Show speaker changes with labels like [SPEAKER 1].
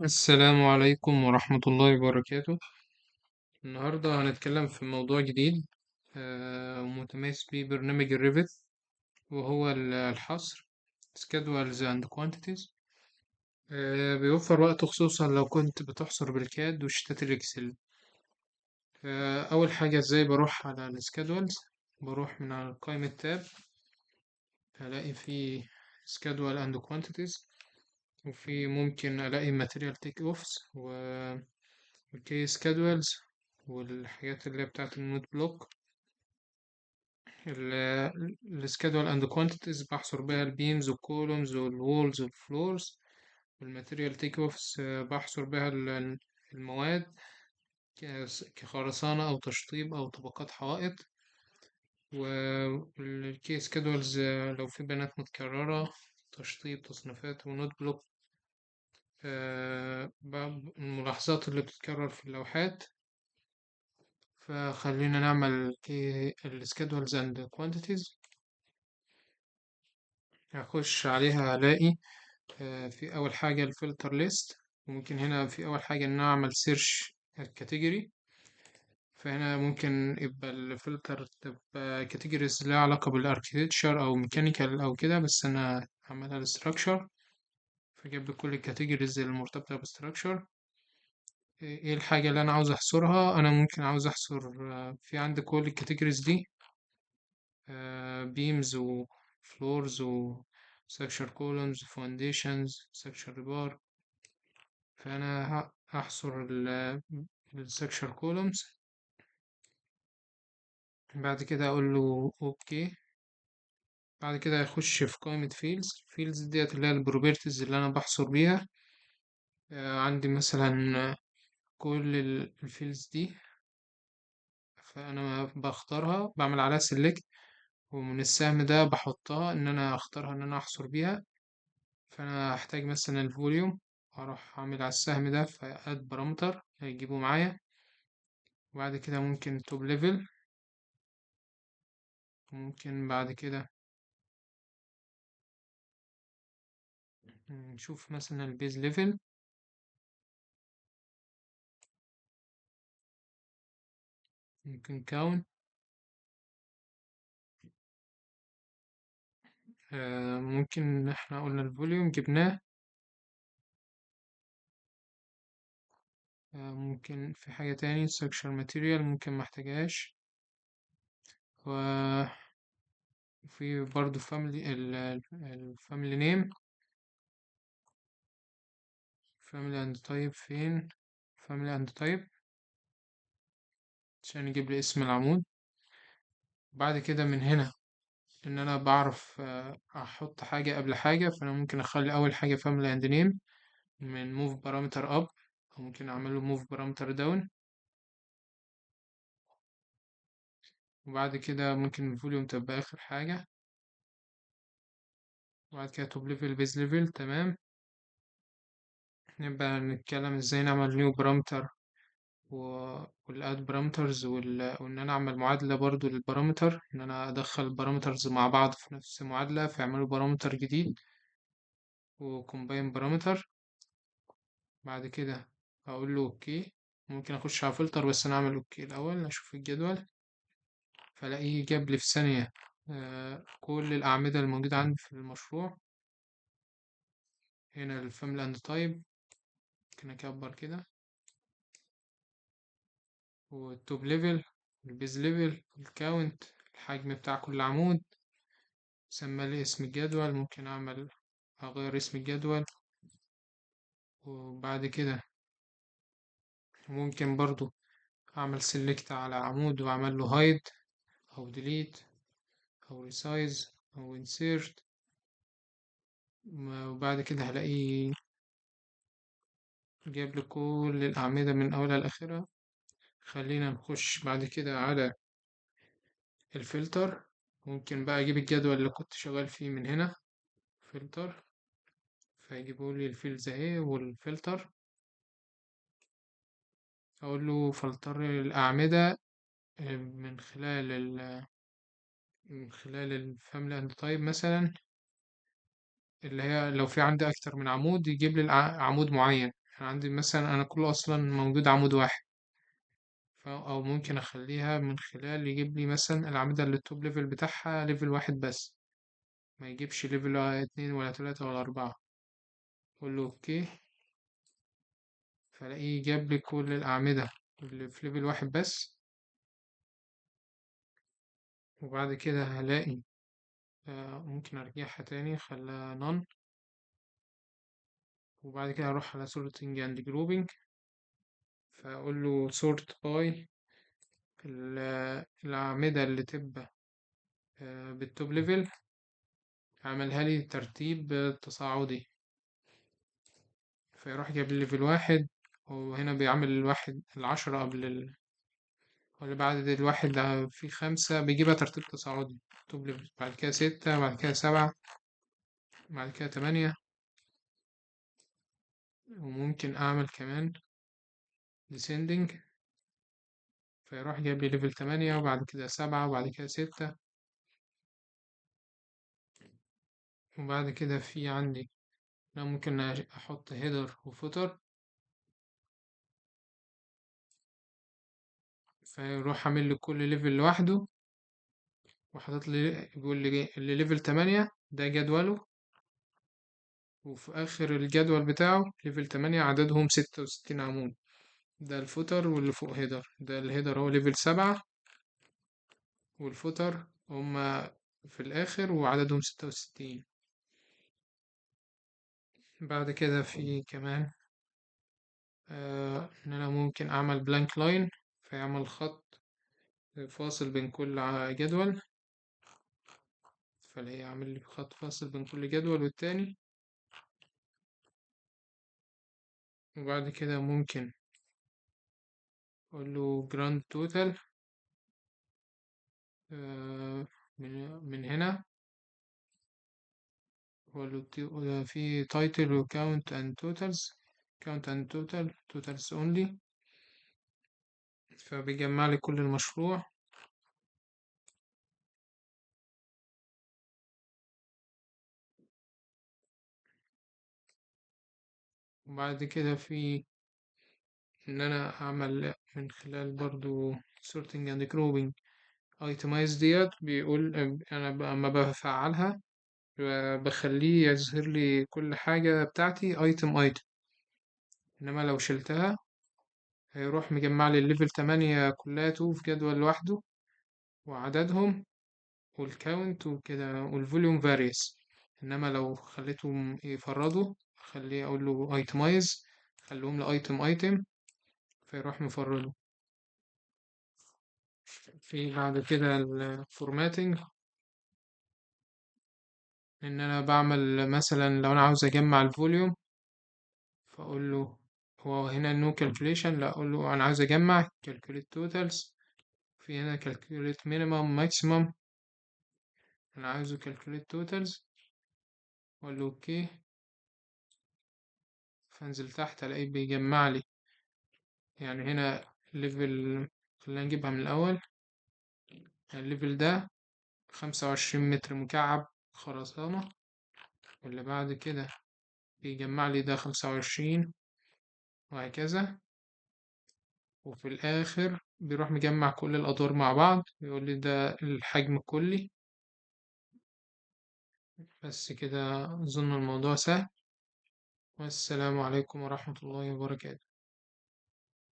[SPEAKER 1] السلام عليكم ورحمة الله وبركاته. النهاردة هنتكلم في موضوع جديد ومتميز بيه برنامج الريفت، وهو الحصر schedules and quantities. بيوفر وقت خصوصا لو كنت بتحصر بالكاد وشتات الإكسل. أول حاجة إزاي بروح على السكادولز؟ بروح من على قائمة تاب، هلاقي فيه schedule and quantities، وفي ممكن ألاقي material take offs والكي schedules والحاجات اللي هي بتاعت النوت بلوك. السكادول اند كوانتيتيز بحصر بيها البيمز والكولومز والوولز والفلورز. والماتيريال تيك اوفس بحصر بيها المواد كخرسانة أو تشطيب أو طبقات حوائط. والكي سكادولز لو في بيانات متكررة، تشطيب، تصنيفات، ونوت بلوك، الملاحظات اللي بتتكرر في اللوحات. فخلينا نعمل السكادولز اند كوانتيتيز. هخش عليها هلاقي في أول حاجة الفلتر ليست. وممكن هنا في أول حاجة إن أنا أعمل سيرش كاتيجوري. فهنا ممكن يبقى الفلتر تبقى كاتيجوريز لها علاقة بالاركتكتشر أو ميكانيكال أو كده، بس أنا هعملها للستراكشر، فجاب لي كل الكاتيجوريز المرتبطة بالستراكشر. ايه الحاجة اللي أنا عاوز أحصرها؟ أنا ممكن عاوز أحصر في عندي كل الكاتيجوريز دي، beams و floors و structure columns foundations structure rebar. فأنا هحصر ال structure columns. بعد كده أقول له أوكي. بعد كده هيخش في قائمة fields ديت اللي هي البروبرتيز اللي أنا بحصر بيها. عندي مثلا كل الفيلدز دي، فأنا بختارها، بعمل عليها select، ومن السهم ده بحطها إن أنا أختارها إن أنا أحصر بيها. فأنا هحتاج مثلا الفوليوم، هروح أعمل على السهم ده فأد بارامتر هيجيبه معايا. وبعد كده ممكن توب ليفل، وممكن بعد كده نشوف مثلا البيز ليفل. ممكن كاون. ممكن احنا قلنا الفوليوم جبناه. ممكن في حاجة تاني structure material ممكن محتاجهاش. وفي برضو family family name family and type. فين family and type؟ عشان يجيب لي اسم العمود. بعد كده من هنا ان انا بعرف احط حاجة قبل حاجة، فانا ممكن اخلي اول حاجة family and name من move parameter up، او ممكن اعمله move parameter down. وبعد كده ممكن الفوليوم تبقى اخر حاجة. وبعد كده توب ليفل بيز ليفل. تمام. نبقى نتكلم ازاي نعمل نيو بارامتر والاد بارامترز وان انا اعمل معادلة برضو للبارامتر، ان انا ادخل البارامترز مع بعض في نفس المعادلة فيعملوا بارامتر جديد وكومباين بارامتر. بعد كده اقول له اوكي. ممكن اخش على فلتر، بس انا اعمل اوكي الاول اشوف الجدول. فلاقيه جاب لي في ثانية كل الاعمدة الموجودة عندي في المشروع. هنا الفاميلي اند تايب، ممكن اكبر كده، والتوب ليفل، البيز ليفل، الكاونت، الحجم بتاع كل عمود، سمى لي اسم الجدول. ممكن اغير اسم الجدول. وبعد كده ممكن برضو اعمل سيلكت على عمود واعمل له هايد او ديليت او ريسايز او انسيرت. وبعد كده هلاقيه جاب لي كل الاعمدة من اولها لاخرها. خلينا نخش بعد كده على الفلتر. ممكن بقى اجيب الجدول اللي كنت شغال فيه من هنا، فلتر، فيجيبوا لي الفيلز اهي والفلتر. اقول له فلتر الاعمدة من خلال الفاميلي اند تايب مثلا، اللي هي لو في عندي اكتر من عمود يجيب لي عمود معين. أنا عندي مثلا أنا كله أصلا موجود عمود واحد، أو ممكن أخليها من خلال يجيب لي مثلا الأعمدة اللي التوب ليفل بتاعها ليفل واحد بس، ما يجيبش ليفل اتنين ولا تلاتة ولا أربعة. أقول له أوكي، فلاقيه جاب لي كل الأعمدة اللي في ليفل واحد بس. وبعد كده هلاقي ممكن أرجعها تاني خلاها none. وبعد كده أروح على sorting and grouping، فأقول له sort by الأعمدة اللي تبقى بالتوب ليفل، عملها لي ترتيب تصاعدي، فيروح جايب لي ليفل واحد. وهنا بيعمل الواحد العشرة قبل ولا بعد الواحد ده في خمسة بيجيبها ترتيب تصاعدي توب ليفل، بعد كده ستة، بعد كده سبعة، بعد كده تمانية. وممكن أعمل كمان descending، فيروح جايب لي ليفل تمانية وبعد كده سبعة وبعد كده ستة. وبعد كده في عندي أنا ممكن أحط header وفوتر، فيروح عامل لي كل ليفل لوحده، وحاطط لي بيقول لي اللي ليفل 8 ده جدوله، وفي آخر الجدول بتاعه ليفل 8 عددهم 66 عمود، ده الفوتر. واللي فوق هيدر، ده الهيدر هو ليفل 7، والفوتر هما في الآخر وعددهم 66. بعد كده في كمان إن أنا ممكن أعمل بلانك لاين، فيعمل خط فاصل بين كل جدول، فهي يعمل لي خط فاصل بين كل جدول والتاني. وبعد كده ممكن أقول له جراند توتال من هنا، أقول له في تايتل وكاونت اند توتالز، كاونت اند توتال توتالز اونلي، فبيجمع لي كل المشروع. وبعد كده في إن أنا أعمل من خلال برضو sorting and grouping itemize ديت، بيقول أنا أما بفعلها بخليه يظهر لي كل حاجة بتاعتي item item. إنما لو شلتها هيروح مجمع لي الليفل 8 كلاته في جدول لوحده، وعددهم والكاونت وكده والفوليوم فاريس. إنما لو خليتهم يفردوا، أخليه أقول له itemize، خليهم لي item فيروح مفرده. في بعد كده الفورماتنج، إن أنا بعمل مثلا لو أنا عاوز أجمع الفوليوم، فأقول له هو هنا no calculation، لا أقول له أنا عاوز أجمع calculate totals. في هنا calculate minimum maximum، أنا عاوزه calculate totals، أقول له أوكي. فأنزل تحت ألاقيه بيجمع لي، يعني هنا ليفل، خلينا نجيبها من الأول. الليفل ده 25 متر مكعب خرسانة، واللي بعد كده بيجمع لي ده 25، وهكذا. وفي الآخر بيروح مجمع كل الأدوار مع بعض، يقول لي ده الحجم الكلي. بس كده أظن الموضوع سهل، والسلام عليكم ورحمة الله وبركاته.